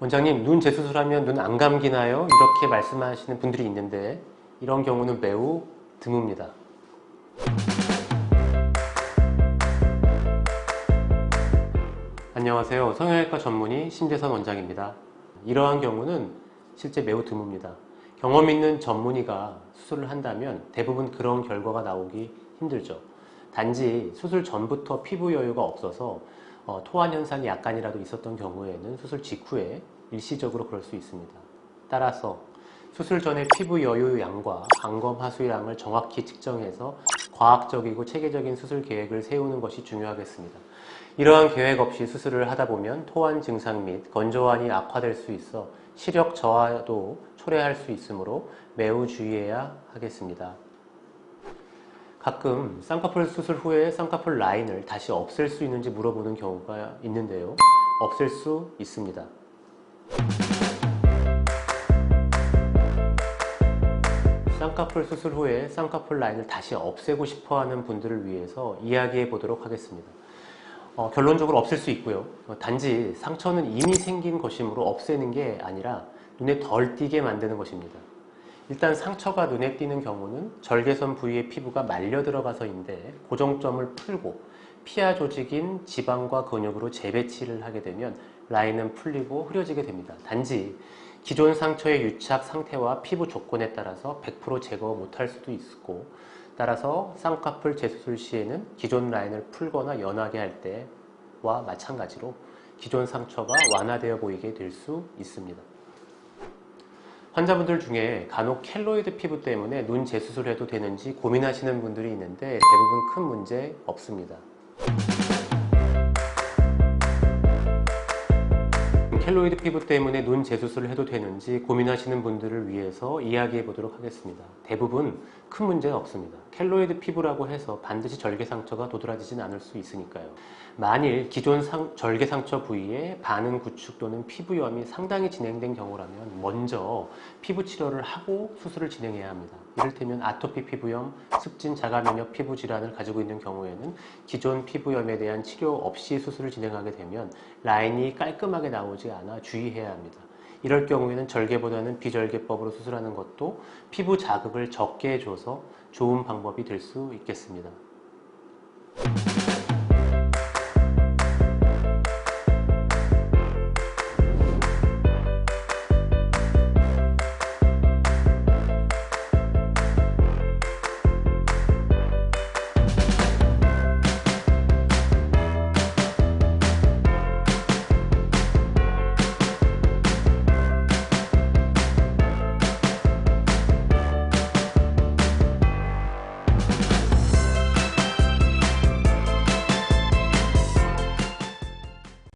원장님, 눈 재수술하면 눈 안 감기나요? 이렇게 말씀하시는 분들이 있는데 이런 경우는 매우 드뭅니다. 안녕하세요. 성형외과 전문의 신재선 원장입니다. 이러한 경우는 실제 매우 드뭅니다. 경험 있는 전문의가 수술을 한다면 대부분 그런 결과가 나오기 힘들죠. 단지 수술 전부터 피부 여유가 없어서 토한 현상이 약간이라도 있었던 경우에는 수술 직후에 일시적으로 그럴 수 있습니다. 따라서 수술 전에 피부 여유 양과 안검 하수량을 정확히 측정해서 과학적이고 체계적인 수술 계획을 세우는 것이 중요하겠습니다. 이러한 계획 없이 수술을 하다 보면 토한 증상 및 건조환이 악화될 수 있어 시력 저하도 초래할 수 있으므로 매우 주의해야 하겠습니다. 가끔 쌍꺼풀 수술 후에 쌍꺼풀 라인을 다시 없앨 수 있는지 물어보는 경우가 있는데요. 없앨 수 있습니다. 쌍꺼풀 수술 후에 쌍꺼풀 라인을 다시 없애고 싶어하는 분들을 위해서 이야기해 보도록 하겠습니다. 결론적으로 없앨 수 있고요. 단지 상처는 이미 생긴 것이므로 없애는 게 아니라 눈에 덜 띄게 만드는 것입니다. 일단 상처가 눈에 띄는 경우는 절개선 부위의 피부가 말려 들어가서인데 고정점을 풀고 피하 조직인 지방과 근육으로 재배치를 하게 되면 라인은 풀리고 흐려지게 됩니다. 단지 기존 상처의 유착 상태와 피부 조건에 따라서 100% 제거 못할 수도 있고, 따라서 쌍꺼풀 재수술 시에는 기존 라인을 풀거나 연하게 할 때와 마찬가지로 기존 상처가 완화되어 보이게 될 수 있습니다. 환자분들 중에 간혹 켈로이드 피부 때문에 눈 재수술해도 되는지 고민하시는 분들이 있는데 대부분 큰 문제 없습니다. 켈로이드 피부 때문에 눈 재수술을 해도 되는지 고민하시는 분들을 위해서 이야기해 보도록 하겠습니다. 대부분 큰 문제는 없습니다. 켈로이드 피부라고 해서 반드시 절개 상처가 도드라지진 않을 수 있으니까요. 만일 기존 절개 상처 부위에 반응 구축 또는 피부염이 상당히 진행된 경우라면 먼저 피부 치료를 하고 수술을 진행해야 합니다. 이를테면 아토피 피부염, 습진 자가 면역 피부 질환을 가지고 있는 경우에는 기존 피부염에 대한 치료 없이 수술을 진행하게 되면 라인이 깔끔하게 나오지 않아 주의해야 합니다. 이럴 경우에는 절개보다는 비절개법으로 수술하는 것도 피부 자극을 적게 해줘서 좋은 방법이 될 수 있겠습니다.